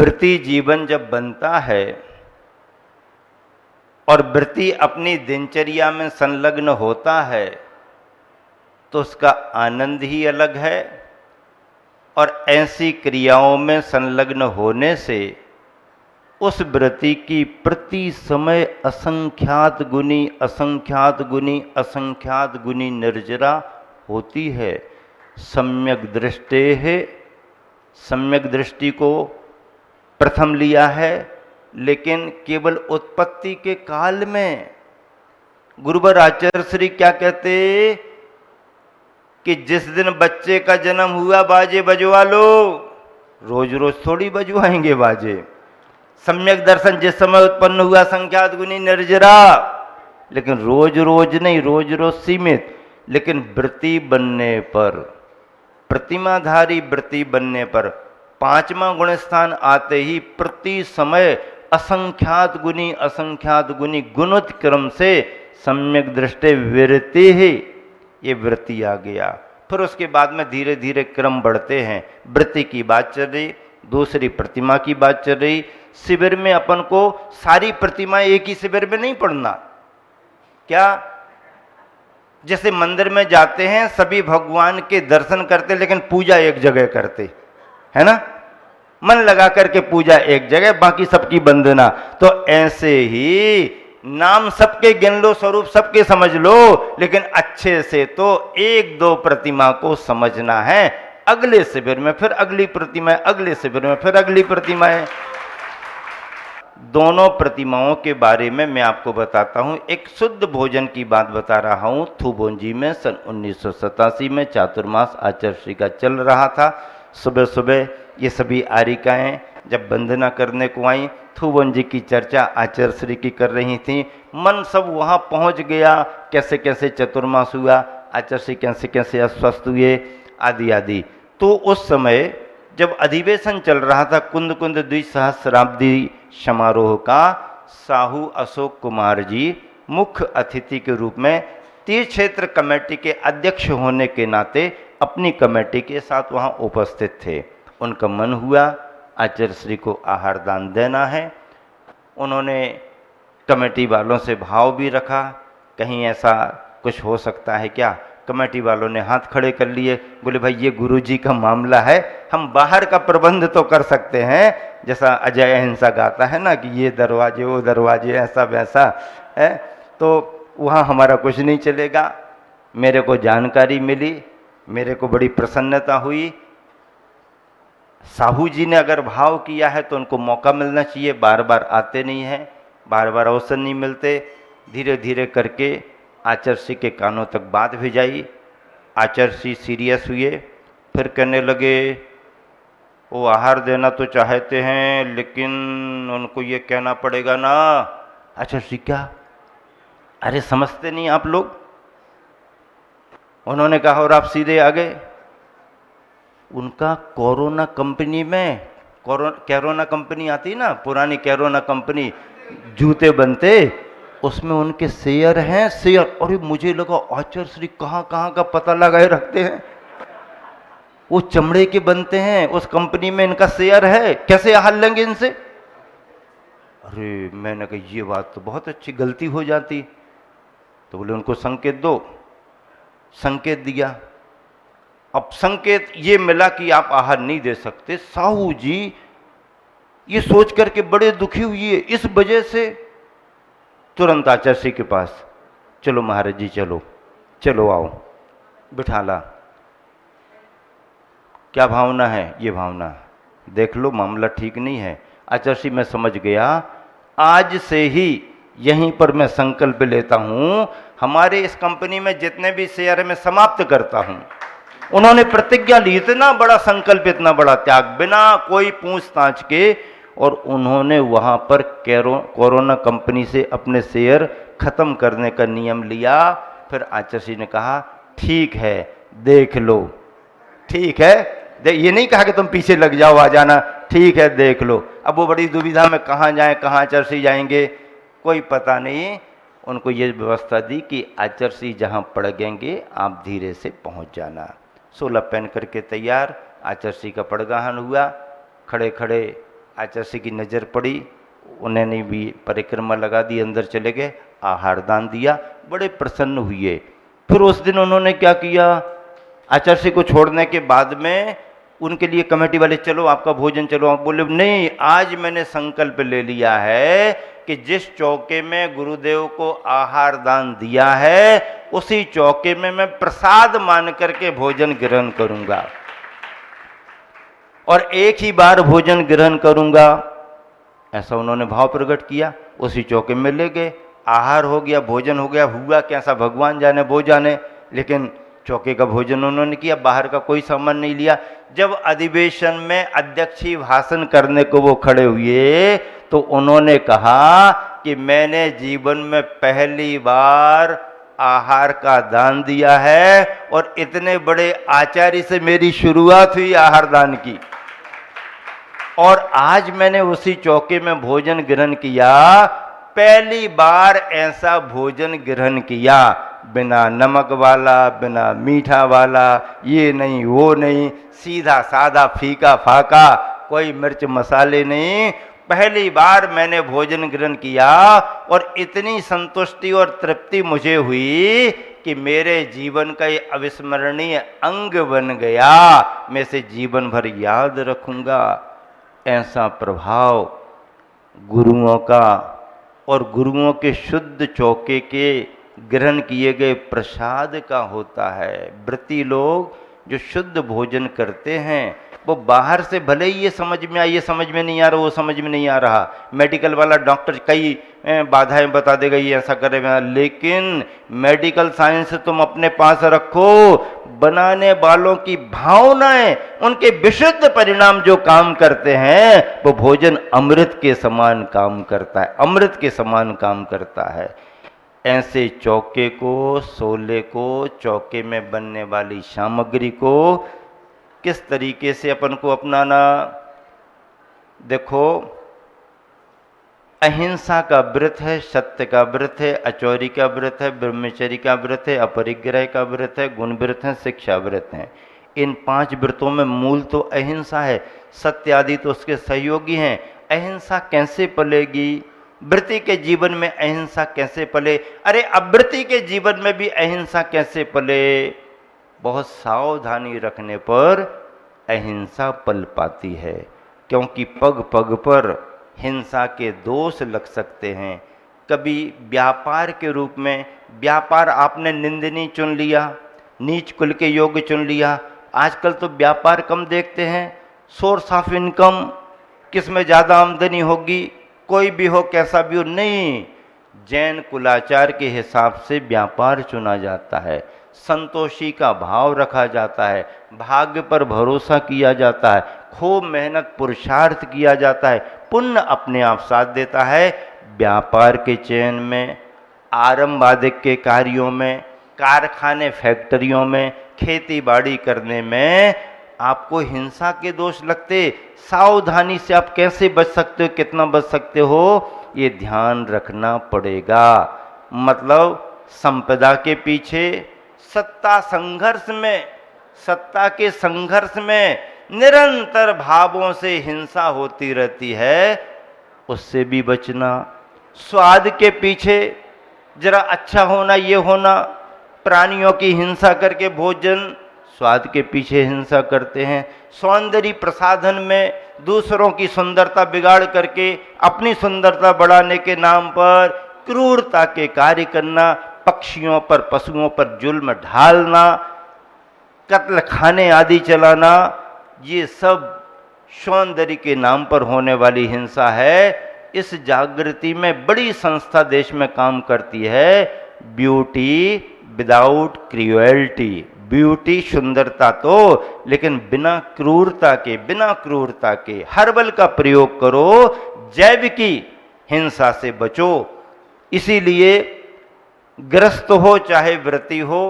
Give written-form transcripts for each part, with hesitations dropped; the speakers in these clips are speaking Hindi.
वृत्ति जीवन जब बनता है और वृत्ति अपनी दिनचर्या में संलग्न होता है तो उसका आनंद ही अलग है। और ऐसी क्रियाओं में संलग्न होने से उस वृत्ति की प्रति समय असंख्यात गुनी निर्जरा होती है। सम्यक दृष्टे है, सम्यक दृष्टि को प्रथम लिया है, लेकिन केवल उत्पत्ति के काल में। गुरुवर आचार्य श्री क्या कहते कि जिस दिन बच्चे का जन्म हुआ बाजे बजवा लो, रोज रोज थोड़ी बजवाएंगे बाजे। सम्यक दर्शन जिस समय उत्पन्न हुआ संख्यात गुनी निर्जरा, लेकिन रोज रोज नहीं, रोज रोज सीमित। लेकिन वृत्ति बनने पर, प्रतिमाधारी वृत्ति बनने पर, पांचवा गुण स्थान आते ही प्रति समय असंख्यात गुनी गुणोत्क्रम से सम्यक दृष्टि वृत्ति ही, ये वृत्ति आ गया। फिर उसके बाद में धीरे धीरे क्रम बढ़ते हैं। वृत्ति की बात चल रही, दूसरी प्रतिमा की बात चल रही। शिविर में अपन को सारी प्रतिमाएं एक ही शिविर में नहीं पढ़ना। क्या जैसे मंदिर में जाते हैं सभी भगवान के दर्शन करते लेकिन पूजा एक जगह करते है ना, मन लगा करके पूजा एक जगह, बाकी सबकी वंदना। तो ऐसे ही नाम सबके गिन लो, स्वरूप सबके समझ लो, लेकिन अच्छे से तो एक दो प्रतिमा को समझना है। अगले शिविर में फिर अगली प्रतिमा, अगले शिविर में फिर अगली प्रतिमा है। दोनों प्रतिमाओं के बारे में मैं आपको बताता हूं। एक शुद्ध भोजन की बात बता रहा हूं। थुबोंजी में सन 1987 में चातुर्मास आचार्य श्री का चल रहा था। सुबह सुबह ये सभी आरिकाएं जब वंदना करने को आई, थुबोंजी की चर्चा आचार्य श्री की कर रही थी। मन सब वहां पहुंच गया, कैसे कैसे चतुर्मास हुआ, आचार्य श्री कैसे कैसे अस्वस्थ हुए, आदि आदि। तो उस समय जब अधिवेशन चल रहा था कुंद कुंद द्विसहस्राब्दी समारोह का, साहू अशोक कुमार जी मुख्य अतिथि के रूप में तीर्थ क्षेत्र कमेटी के अध्यक्ष होने के नाते अपनी कमेटी के साथ वहां उपस्थित थे। उनका मन हुआ आचार्य श्री को आहार दान देना है। उन्होंने कमेटी वालों से भाव भी रखा, कहीं ऐसा कुछ हो सकता है क्या। कमेटी वालों ने हाथ खड़े कर लिए, बोले भाई ये गुरुजी का मामला है, हम बाहर का प्रबंध तो कर सकते हैं, जैसा अजय अहिंसा गाता है ना कि ये दरवाजे वो दरवाजे ऐसा वैसा है, तो वहाँ हमारा कुछ नहीं चलेगा। मेरे को जानकारी मिली, मेरे को बड़ी प्रसन्नता हुई। साहू जी ने अगर भाव किया है तो उनको मौका मिलना चाहिए, बार बार आते नहीं हैं, बार बार अवसर नहीं मिलते। धीरे धीरे करके आचार्य श्री के कानों तक बात भेजाई। आचार्य श्री सीरियस हुए, फिर कहने लगे वो आहार देना तो चाहते हैं लेकिन उनको ये कहना पड़ेगा ना। आचार्य श्री क्या, अरे समझते नहीं आप लोग। उन्होंने कहा और आप सीधे आ गए। उनका कोरोना कंपनी में, कैरोना कंपनी आती ना, पुरानी कैरोना कंपनी, जूते बनते, उसमें उनके शेयर हैं, शेयर। अरे मुझे लगा आचार्य श्री कहाँ कहाँ का पता लगाए रखते हैं, वो चमड़े के बनते हैं, उस कंपनी में इनका शेयर है, कैसे हाल लेंगे इनसे। अरे मैंने कहा ये बात तो बहुत अच्छी, गलती हो जाती। तो बोले उनको संकेत दो। संकेत दिया। अब संकेत ये मिला कि आप आहार नहीं दे सकते। साहू जी ये सोच करके बड़े दुखी हुए। इस वजह से तुरंत आचार्य श्री के पास, चलो महाराज जी चलो, चलो आओ, बिठा ला। क्या भावना है? ये भावना, देख लो मामला ठीक नहीं है। आचार्य श्री मैं समझ गया, आज से ही यहीं पर मैं संकल्प लेता हूं, हमारे इस कंपनी में जितने भी शेयर है मैं समाप्त करता हूं। उन्होंने प्रतिज्ञा ली, इतना बड़ा संकल्प, इतना बड़ा त्याग, बिना कोई पूछताछ के। और उन्होंने वहां पर कोरोना कंपनी से अपने शेयर खत्म करने का नियम लिया। फिर आचार्य श्री ने कहा ठीक है देख लो, ठीक है, ये नहीं कहा कि तुम पीछे लग जाओ आ जाना, ठीक है देख लो। अब वो बड़ी दुविधा में कहाँ जाएं, कहाँ आचार्य श्री जाएंगे, कोई पता नहीं। उनको ये व्यवस्था दी कि आचार्य श्री जहाँ पड़गेंगे आप धीरे से पहुँच जाना। 16 पहन करके तैयार, आचार्य श्री का पड़गाहन हुआ। खड़े खड़े आचार्य की नज़र पड़ी, उन्होंने भी परिक्रमा लगा दी, अंदर चले गए, आहार दान दिया, बड़े प्रसन्न हुए। फिर उस दिन उन्होंने क्या किया, आचार्य को छोड़ने के बाद में उनके लिए कमेटी वाले, चलो आपका भोजन, चलो। आप बोले नहीं, आज मैंने संकल्प ले लिया है कि जिस चौके में गुरुदेव को आहार दान दिया है उसी चौके में मैं प्रसाद मान करके भोजन ग्रहण करूंगा और एक ही बार भोजन ग्रहण करूंगा, ऐसा उन्होंने भाव प्रकट किया। उसी चौके में ले गए, आहार हो गया, भोजन हो गया, हुआ कैसा भगवान जाने वो जाने, लेकिन चौके का भोजन उन्होंने किया, बाहर का कोई सामान नहीं लिया। जब अधिवेशन में अध्यक्षीय भाषण करने को वो खड़े हुए तो उन्होंने कहा कि मैंने जीवन में पहली बार आहार का दान दिया है और इतने बड़े आचार्य से मेरी शुरुआत हुई आहार दान की, और आज मैंने उसी चौके में भोजन ग्रहण किया, पहली बार ऐसा भोजन ग्रहण किया, बिना नमक वाला, बिना मीठा वाला, ये नहीं वो नहीं, सीधा सादा फीका फाका, कोई मिर्च मसाले नहीं। पहली बार मैंने भोजन ग्रहण किया और इतनी संतुष्टि और तृप्ति मुझे हुई कि मेरे जीवन का ये अविस्मरणीय अंग बन गया, मैं इसे जीवन भर याद रखूंगा। ऐसा प्रभाव गुरुओं का और गुरुओं के शुद्ध चौके के ग्रहण किए गए प्रसाद का होता है। व्रती लोग जो शुद्ध भोजन करते हैं वो बाहर से भले ही ये समझ में आए, ये समझ में नहीं आ रहा, वो समझ में नहीं आ रहा, मेडिकल वाला डॉक्टर कई बाधाएं बता देगा, ये ऐसा करेगा, लेकिन मेडिकल साइंस तुम अपने पास रखो, बनाने वालों की भावनाएं, उनके विशुद्ध परिणाम जो काम करते हैं वो भोजन अमृत के समान काम करता है, अमृत के समान काम करता है। ऐसे चौके को, सोले को, चौके में बनने वाली सामग्री को किस तरीके से अपन को अपनाना। देखो, अहिंसा का व्रत है, सत्य का व्रत है, अचौरी का व्रत है, ब्रह्मचर्य का व्रत है, अपरिग्रह का व्रत है, गुण व्रत है, शिक्षा व्रत है। इन 5 व्रतों में मूल तो अहिंसा है, सत्य आदि तो उसके सहयोगी हैं। अहिंसा कैसे पलेगी? व्रती के जीवन में अहिंसा कैसे पले? अरे अव्रती के जीवन में भी अहिंसा कैसे पले? बहुत सावधानी रखने पर अहिंसा पल पाती है, क्योंकि पग पग पर हिंसा के दोष लग सकते हैं। कभी व्यापार के रूप में, व्यापार आपने निंदनीय चुन लिया, नीच कुल के योग्य चुन लिया। आजकल तो व्यापार कम देखते हैं, सोर्स ऑफ इनकम, किस में ज़्यादा आमदनी होगी, कोई भी हो कैसा भी हो, नहीं, जैन कुलाचार के हिसाब से व्यापार चुना जाता है, संतोषी का भाव रखा जाता है, भाग्य पर भरोसा किया जाता है, खूब मेहनत पुरुषार्थ किया जाता है, पुण्य अपने आप साथ देता है। व्यापार के चयन में, आरंभादिक के कार्यों में, कारखाने फैक्ट्रियों में, खेती बाड़ी करने में आपको हिंसा के दोष लगते, सावधानी से आप कैसे बच सकते हो, कितना बच सकते हो, ये ध्यान रखना पड़ेगा। मतलब संपदा के पीछे, सत्ता संघर्ष में, सत्ता के संघर्ष में निरंतर भावों से हिंसा होती रहती है, उससे भी बचना। स्वाद के पीछे जरा अच्छा होना, ये होना, प्राणियों की हिंसा करके भोजन, स्वाद के पीछे हिंसा करते हैं। सौंदर्य प्रसाधन में दूसरों की सुंदरता बिगाड़ करके अपनी सुंदरता बढ़ाने के नाम पर क्रूरता के कार्य करना, पक्षियों पर, पशुओं पर जुल्म ढालना, कत्ल खाने आदि चलाना, ये सब सौंदर्य के नाम पर होने वाली हिंसा है। इस जागृति में बड़ी संस्था देश में काम करती है, ब्यूटी विदाउट क्रूएल्टी, ब्यूटी सुंदरता तो, लेकिन बिना क्रूरता के, बिना क्रूरता के हर्बल का प्रयोग करो, जैविकी हिंसा से बचो। इसीलिए ग्रस्त हो चाहे व्रती हो,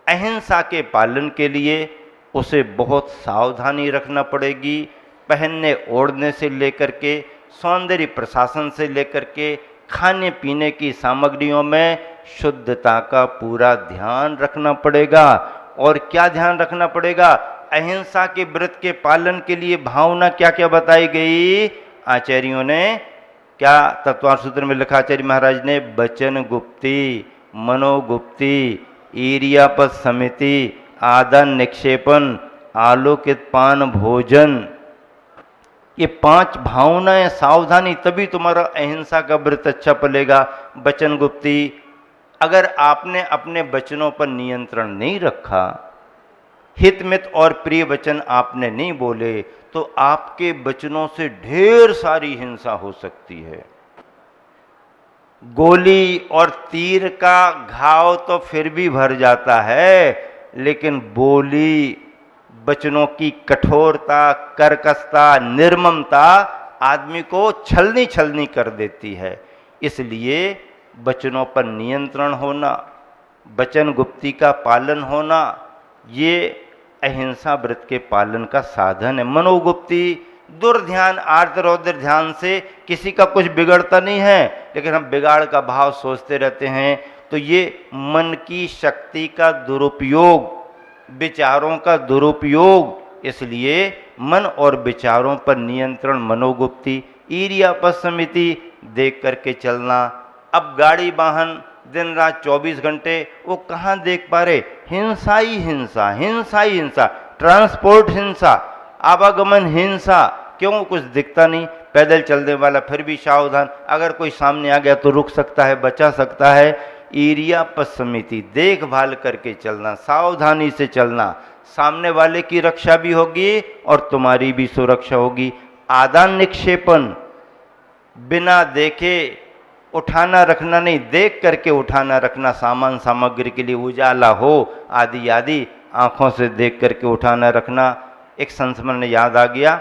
अहिंसा के पालन के लिए उसे बहुत सावधानी रखना पड़ेगी। पहनने ओढ़ने से लेकर के, सौंदर्य प्रशासन से लेकर के, खाने पीने की सामग्रियों में शुद्धता का पूरा ध्यान रखना पड़ेगा। और क्या ध्यान रखना पड़ेगा? अहिंसा के व्रत के पालन के लिए भावना क्या क्या बताई गई? आचार्यों ने क्या तत्वार्थ सूत्र में लिखा, आचार्य महाराज ने, वचन गुप्ती, मनोगुप्ती, ईर्यापद समिति, आदान निक्षेपन, आलोकित पान भोजन, ये 5 भावनाएं सावधानी, तभी तुम्हारा अहिंसा का व्रत अच्छा पलेगा। वचन गुप्ती, अगर आपने अपने वचनों पर नियंत्रण नहीं रखा, हित मित और प्रिय वचन आपने नहीं बोले, तो आपके वचनों से ढेर सारी हिंसा हो सकती है। गोली और तीर का घाव तो फिर भी भर जाता है, लेकिन बोली, वचनों की कठोरता, कर्कशता, निर्ममता आदमी को छलनी छलनी कर देती है। इसलिए वचनों पर नियंत्रण होना, वचन गुप्ती का पालन होना, ये अहिंसा व्रत के पालन का साधन है। मनोगुप्ती, दुर्ध्यान, आर्त रौद्र ध्यान से किसी का कुछ बिगड़ता नहीं है, लेकिन हम बिगाड़ का भाव सोचते रहते हैं, तो ये मन की शक्ति का दुरुपयोग, विचारों का दुरुपयोग। इसलिए मन और विचारों पर नियंत्रण, मनोगुप्ती। ईर्यापद समिति, देख करके चलना। अब गाड़ी वाहन दिन रात 24 घंटे वो कहाँ देख पा रहे, हिंसा ही हिंसा, हिंसा ही हिंसा, ट्रांसपोर्ट हिंसा, आवागमन हिंसा, क्यों कुछ दिखता नहीं। पैदल चलने वाला फिर भी सावधान, अगर कोई सामने आ गया तो रुक सकता है, बचा सकता है। ईर्यापद समिति, देखभाल करके चलना, सावधानी से चलना, सामने वाले की रक्षा भी होगी और तुम्हारी भी सुरक्षा होगी। आदान निक्षेपन, बिना देखे उठाना रखना नहीं, देख करके उठाना रखना, सामान सामग्री के लिए उजाला हो आदि आदि, आँखों से देख करके उठाना रखना। एक संस्मरण याद आ गया,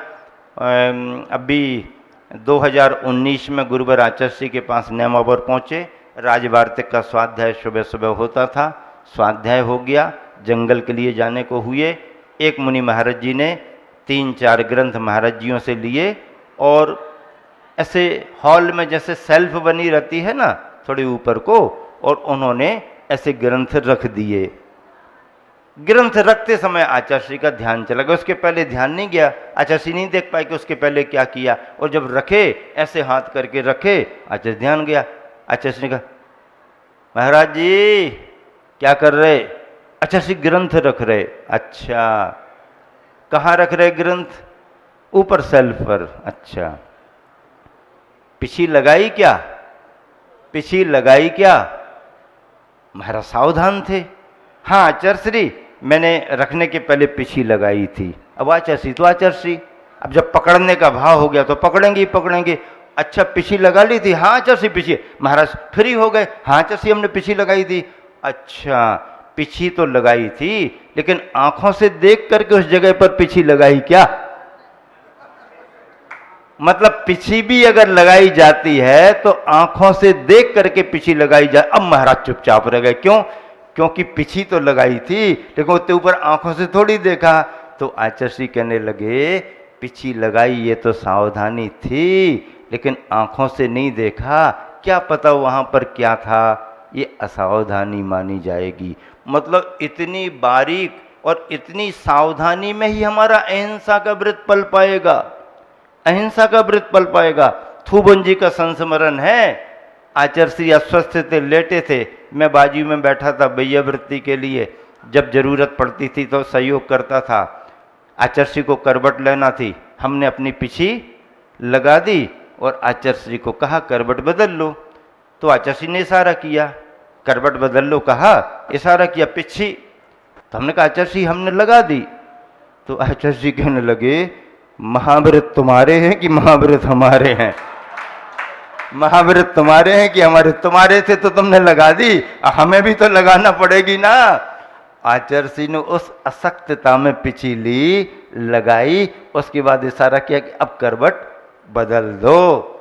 अभी 2019 में गुरुवर आचार्य श्री के पास नेमावर पहुँचे, राजवार्तिक का स्वाध्याय सुबह सुबह होता था, स्वाध्याय हो गया, जंगल के लिए जाने को हुए। एक मुनि महाराज जी ने 3-4 ग्रंथ महाराज जियों से लिए और ऐसे हॉल में जैसे सेल्फ बनी रहती है ना थोड़ी ऊपर को, और उन्होंने ऐसे ग्रंथ रख दिए। ग्रंथ रखते समय आचार्य श्री का ध्यान चला गया, उसके पहले ध्यान नहीं गया, आचार्य श्री नहीं देख पाए कि उसके पहले क्या किया, और जब रखे ऐसे हाथ करके रखे, आचार्य ध्यान गया। आचार्य श्री का, महाराज जी क्या कर रहे? आचार्य श्री ग्रंथ रख रहे। अच्छा, कहाँ रख रहे ग्रंथ? ऊपर सेल्फ पर। अच्छा, पिछी लगाई क्या? पिछी लगाई क्या? महाराज सावधान थे। हाँ आचार्य श्री, मैंने रखने के पहले पिछी लगाई थी। अब आचार्य श्री तो आचार्य श्री, अब जब पकड़ने का भाव हो गया तो पकड़ेंगे ही पकड़ेंगे। अच्छा, पिछी लगा ली थी? हाँ आचार्य श्री पिछी। महाराज फ्री हो गए। हाँ आचार्य श्री, हमने पिछी लगाई थी। अच्छा, पिछी तो लगाई थी, लेकिन आंखों से देख करके उस जगह पर पिछी लगाई क्या? मतलब पिछी भी अगर लगाई जाती है तो आंखों से देख करके पिछी लगाई जाए। अब महाराज चुपचाप रह गए। क्यों? क्योंकि पिछी तो लगाई थी, लेकिन उसके ऊपर आंखों से थोड़ी देखा। तो आचार्य श्री कहने लगे, पिछी लगाई ये तो सावधानी थी, लेकिन आंखों से नहीं देखा, क्या पता वहां पर क्या था, ये असावधानी मानी जाएगी। मतलब इतनी बारीक और इतनी सावधानी में ही हमारा अहिंसा का व्रत पल पाएगा, अहिंसा का व्रत पल पाएगा। थूबन जी का संस्मरण है, आचार्य श्री अस्वस्थ थे, लेटे थे, मैं बाजू में बैठा था वैयावृत्ति के लिए, जब जरूरत पड़ती थी तो सहयोग करता था। आचार्य श्री को करवट लेना थी, हमने अपनी पिछी लगा दी और आचार्य श्री को कहा करवट बदल लो, तो आचार्य श्री ने इशारा किया, करवट बदल लो कहा, इशारा किया पिछी, तो हमने कहा आचार्य श्री हमने लगा दी। तो आचार्य श्री कहने लगे, महाव्रत तुम्हारे हैं कि महाव्रत हमारे हैं? महाव्रत तुम्हारे हैं कि हमारे? तुम्हारे थे तो तुमने लगा दी, हमें भी तो लगाना पड़ेगी ना। आचार्य श्री ने उस असक्तता में पिछी ली, लगाई, उसके बाद इशारा किया कि अब करवट बदल दो।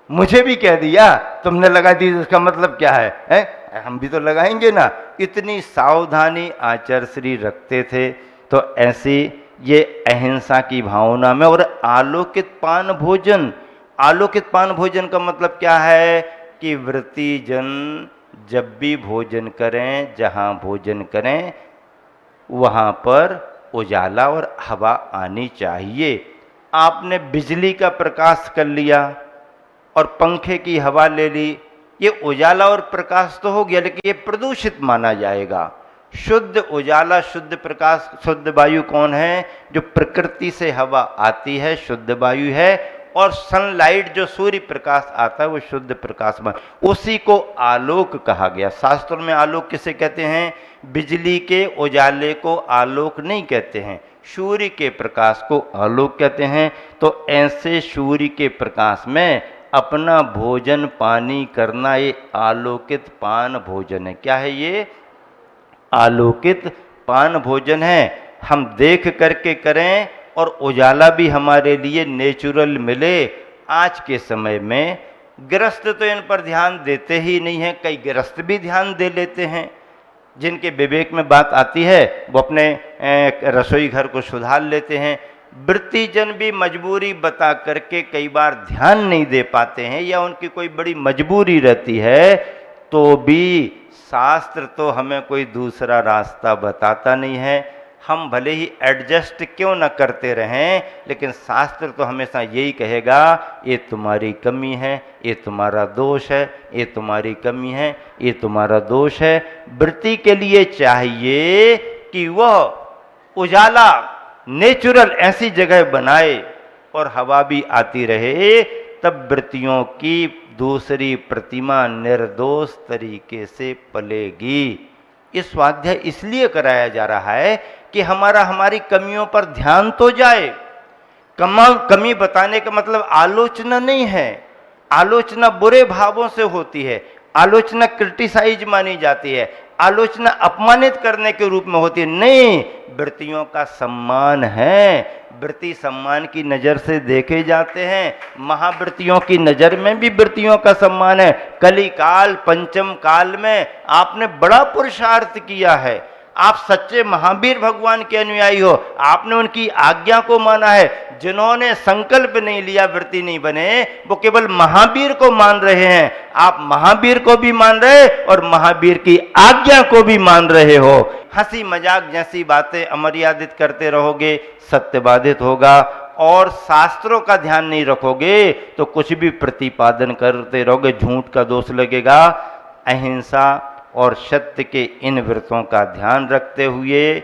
मुझे भी कह दिया तुमने लगा दी, इसका मतलब क्या है? हम भी तो लगाएंगे ना। इतनी सावधानी आचार्य श्री रखते थे। तो ऐसी ये अहिंसा की भावना में। और आलोकित पान भोजन, आलोकित पान भोजन का मतलब क्या है कि व्रती जन जब भी भोजन करें, जहाँ भोजन करें वहाँ पर उजाला और हवा आनी चाहिए। आपने बिजली का प्रकाश कर लिया और पंखे की हवा ले ली, ये उजाला और प्रकाश तो हो गया, लेकिन ये प्रदूषित माना जाएगा। शुद्ध उजाला, शुद्ध प्रकाश, शुद्ध वायु कौन है? जो प्रकृति से हवा आती है, शुद्ध वायु है, और सनलाइट जो सूर्य प्रकाश आता है वो शुद्ध प्रकाश में, उसी को आलोक कहा गया। शास्त्रों में आलोक किसे कहते हैं? बिजली के उजाले को आलोक नहीं कहते हैं, सूर्य के प्रकाश को आलोक कहते हैं। तो ऐसे सूर्य के प्रकाश में अपना भोजन पानी करना, ये आलोकित पान भोजन है। क्या है ये? आलोकित पान भोजन है। हम देख करके करें और उजाला भी हमारे लिए नेचुरल मिले। आज के समय में गृहस्थ तो इन पर ध्यान देते ही नहीं हैं, कई गृहस्थ भी ध्यान दे लेते हैं, जिनके विवेक में बात आती है वो अपने रसोई घर को सुधार लेते हैं। वृत्तिजन भी मजबूरी बता करके कई बार ध्यान नहीं दे पाते हैं, या उनकी कोई बड़ी मजबूरी रहती है, तो भी शास्त्र तो हमें कोई दूसरा रास्ता बताता नहीं है। हम भले ही एडजस्ट क्यों न करते रहें, लेकिन शास्त्र तो हमेशा यही कहेगा, ये तुम्हारी कमी है, ये तुम्हारा दोष है, ये तुम्हारी कमी है, ये तुम्हारा दोष है। वृत्ति के लिए चाहिए कि वह उजाला नेचुरल ऐसी जगह बनाए और हवा भी आती रहे, तब वृत्तियों की दूसरी प्रतिमा निर्दोष तरीके से पलेगी। इस स्वाध्याय इसलिए कराया जा रहा है कि हमारी कमियों पर ध्यान तो जाए। कमी बताने का मतलब आलोचना नहीं है। आलोचना बुरे भावों से होती है, आलोचना क्रिटिसाइज मानी जाती है, आलोचना अपमानित करने के रूप में होती है। नहीं, वृत्तियों का सम्मान है। वृत्ति सम्मान की नज़र से देखे जाते हैं। महावृत्तियों की नज़र में भी वृत्तियों का सम्मान है। कली काल, पंचम काल में आपने बड़ा पुरुषार्थ किया है। आप सच्चे महावीर भगवान के अनुयायी हो, आपने उनकी आज्ञा को माना है। जिन्होंने संकल्प नहीं लिया, वृत्ति नहीं बने, वो केवल महावीर को मान रहे हैं। आप महावीर को भी मान रहे और महावीर की आज्ञा को भी मान रहे हो। हंसी मजाक जैसी बातें अमर्यादित करते रहोगे, सत्य बाधित होगा, और शास्त्रों का ध्यान नहीं रखोगे तो कुछ भी प्रतिपादन करते रहोगे, झूठ का दोष लगेगा। अहिंसा और सत्य के इन व्रतों का ध्यान रखते हुए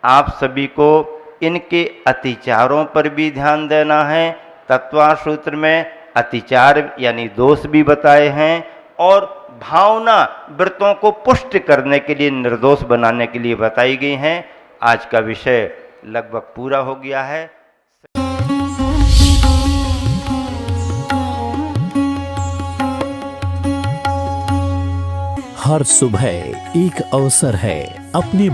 आप सभी को इनके अतिचारों पर भी ध्यान देना है। तत्वार सूत्र में अतिचार यानी दोष भी बताए हैं, और भावना व्रतों को पुष्ट करने के लिए, निर्दोष बनाने के लिए बताई गई हैं। आज का विषय लगभग पूरा हो गया है। हर सुबह एक अवसर है अपने